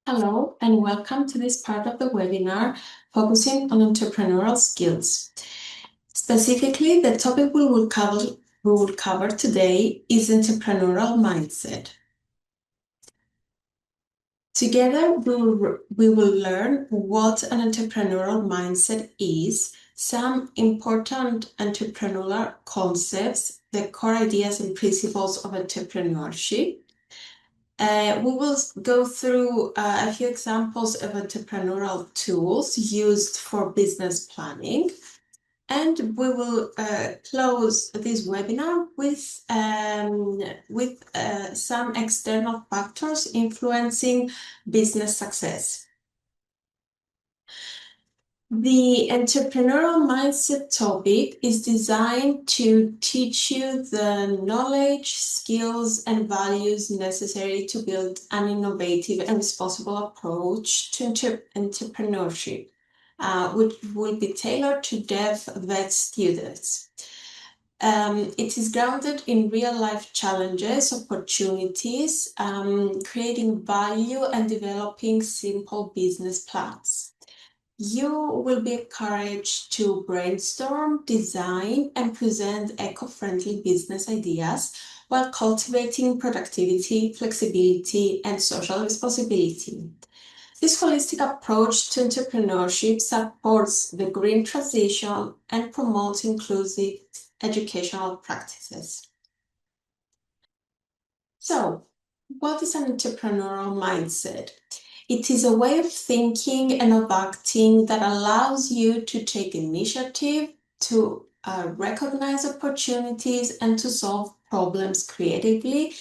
Hello, and welcome to this part of the webinar focusing on entrepreneurial skills. Specifically, the topic we will cover today is entrepreneurial mindset. Together, we will learn what an entrepreneurial mindset is, some important entrepreneurial concepts, the core ideas and principles of entrepreneurship. We will go through a few examples of entrepreneurial tools used for business planning, and we will close this webinar with some external factors influencing business success. The entrepreneurial mindset topic is designed to teach you the knowledge, skills, and values necessary to build an innovative and responsible approach to entrepreneurship, which will be tailored to deaf vet students. It is grounded in real-life challenges, opportunities, creating value, and developing simple business plans. You will be encouraged to brainstorm, design, and present eco-friendly business ideas while cultivating productivity, flexibility, and social responsibility. This holistic approach to entrepreneurship supports the green transition and promotes inclusive educational practices. So, what is an entrepreneurial mindset? It is a way of thinking and of acting that allows you to take initiative, to recognize opportunities, and to solve problems creatively,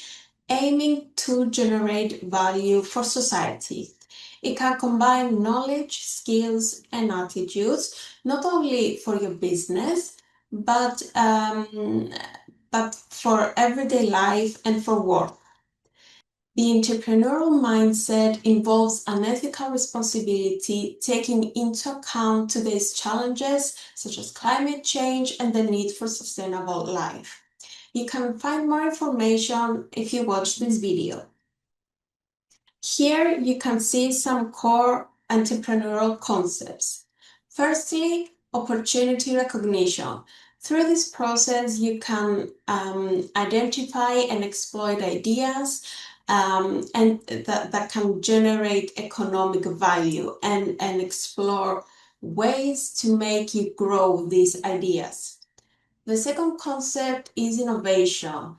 aiming to generate value for society. It can combine knowledge, skills, and attitudes, not only for your business, but for everyday life and for work. The entrepreneurial mindset involves an ethical responsibility, taking into account today's challenges, such as climate change and the need for sustainable life. You can find more information if you watch this video. Here you can see some core entrepreneurial concepts. Firstly, opportunity recognition. Through this process, you can identify and exploit ideas and that can generate economic value and explore ways to make you grow these ideas. The second concept is innovation.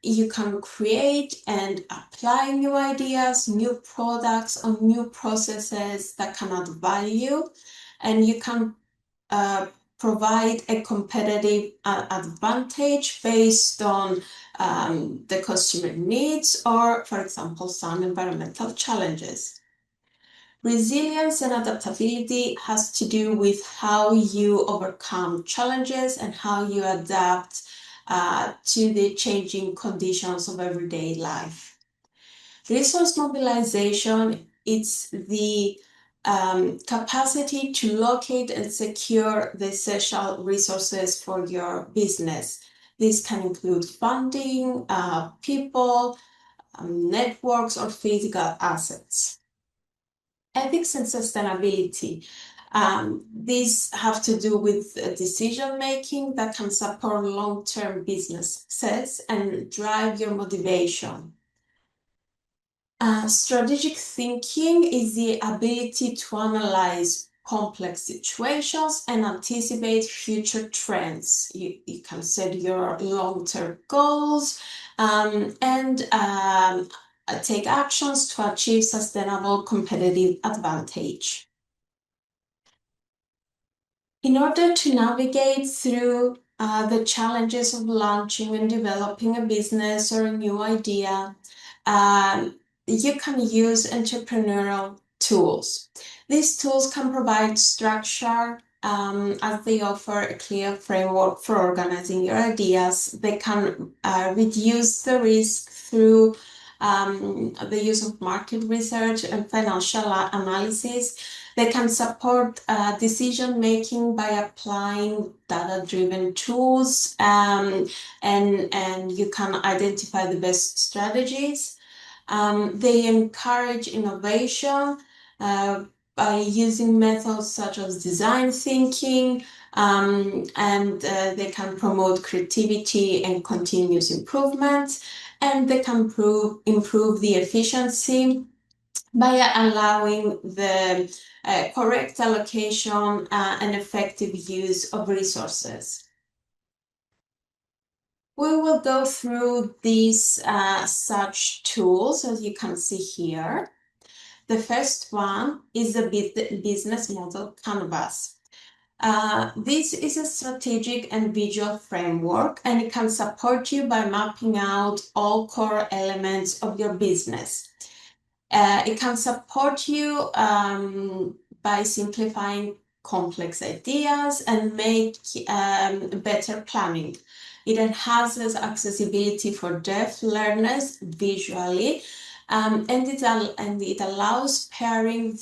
You can create and apply new ideas, new products, or new processes that can add value, and you can provide a competitive advantage based on the customer needs or, for example, some environmental challenges. Resilience and adaptability has to do with how you overcome challenges and how you adapt to the changing conditions of everyday life. Resource mobilization, it's the capacity to locate and secure the essential resources for your business. This can include funding, people, networks, or physical assets. Ethics and sustainability. These have to do with decision-making that can support long-term business success and drive your motivation. Strategic thinking is the ability to analyze complex situations and anticipate future trends. You can set your long-term goals and take actions to achieve sustainable competitive advantage. In order to navigate through the challenges of launching and developing a business or a new idea, you can use entrepreneurial tools. These tools can provide structure as they offer a clear framework for organizing your ideas. They can reduce the risk through the use of market research and financial analysis. They can support decision-making by applying data-driven tools, and you can identify the best strategies. They encourage innovation by using methods such as design thinking, and they can promote creativity and continuous improvement, and they can improve the efficiency by allowing the correct allocation and effective use of resources. We will go through these such tools, as you can see here. The first one is the business model canvas. This is a strategic and visual framework, and it can support you by mapping out all core elements of your business. It can support you by simplifying complex ideas and make better planning. It enhances accessibility for deaf learners visually, and it allows pairing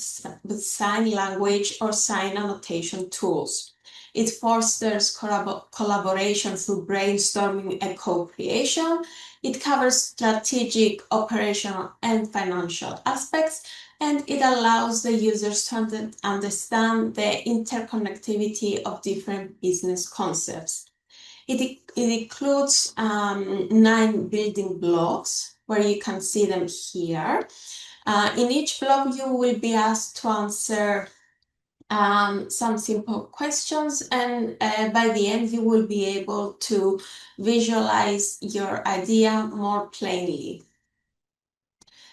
with sign language or sign annotation tools. It fosters collaboration through brainstorming and co-creation. It covers strategic, operational, and financial aspects, and it allows the users to understand the interconnectivity of different business concepts. It includes 9 building blocks, where you can see them here. In each block, you will be asked to answer some simple questions, and by the end, you will be able to visualize your idea more plainly.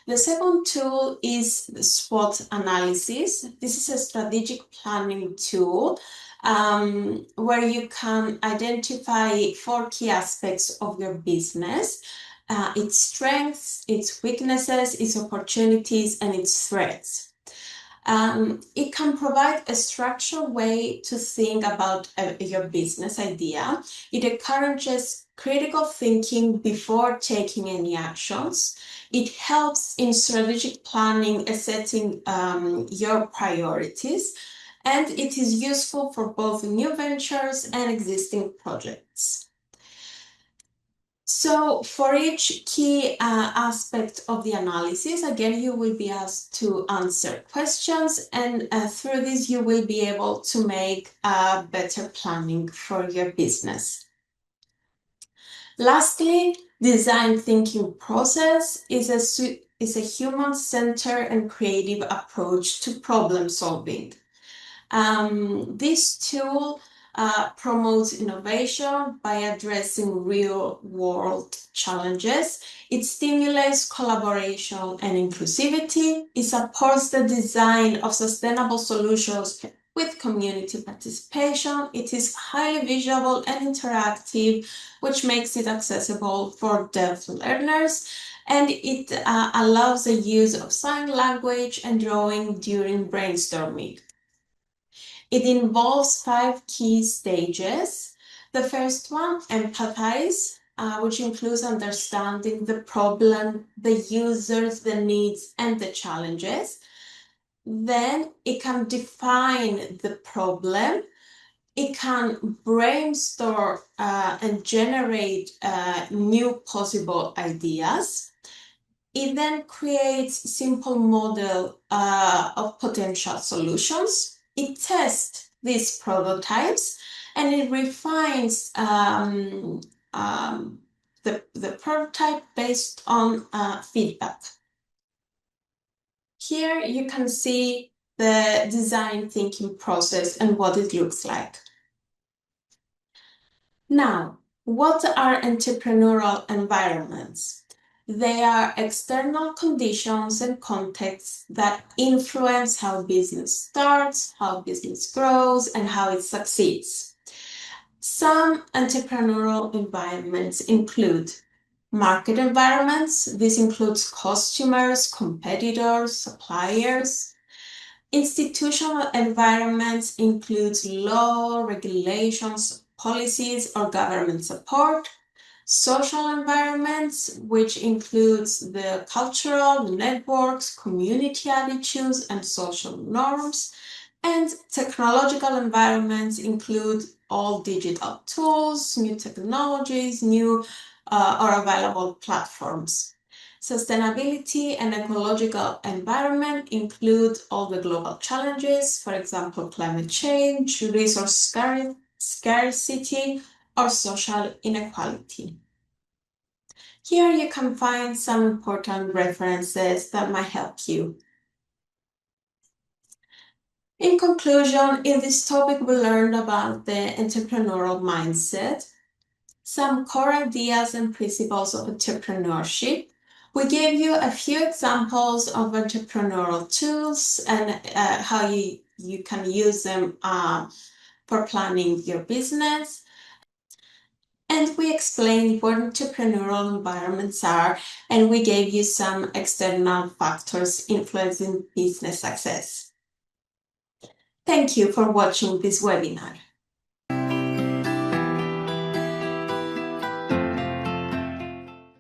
The second tool is the SWOT analysis. This is a strategic planning tool where you can identify 4 key aspects of your business: its strengths, its weaknesses, its opportunities, and its threats. It can provide a structured way to think about your business idea. It encourages critical thinking before taking any actions. It helps in strategic planning and setting your priorities, and it is useful for both new ventures and existing projects. So for each key aspect of the analysis, again, you will be asked to answer questions, and through this, you will be able to make better planning for your business. Lastly, design thinking process is a human-centered and creative approach to problem solving. This tool promotes innovation by addressing real-world challenges. It stimulates collaboration and inclusivity. It supports the design of sustainable solutions with community participation. It is highly visual and interactive, which makes it accessible for deaf learners. And it allows the use of sign language and drawing during brainstorming. It involves 5 key stages. The first one, empathize, which includes understanding the problem, the users, the needs, and the challenges. Then it can define the problem. It can brainstorm and generate new possible ideas. It then creates a simple model of potential solutions. It tests these prototypes, and it refines the prototype based on feedback. Here you can see the design thinking process and what it looks like. Now, what are entrepreneurial environments? They are external conditions and contexts that influence how business starts, how business grows, and how it succeeds. Some entrepreneurial environments include market environments. This includes customers, competitors, suppliers. Institutional environments include law, regulations, policies, or government support. Social environments, which includes the cultural networks, community attitudes, and social norms. And technological environments include all digital tools, new technologies, new or available platforms. Sustainability and ecological environment include all the global challenges, for example, climate change, resource scarcity, or social inequality. Here you can find some important references that might help you. In conclusion, in this topic we learned about the entrepreneurial mindset, some core ideas and principles of entrepreneurship. We gave you a few examples of entrepreneurial tools and how you can use them for planning your business. And we explained what entrepreneurial environments are, and we gave you some external factors influencing business success. Thank you for watching this webinar.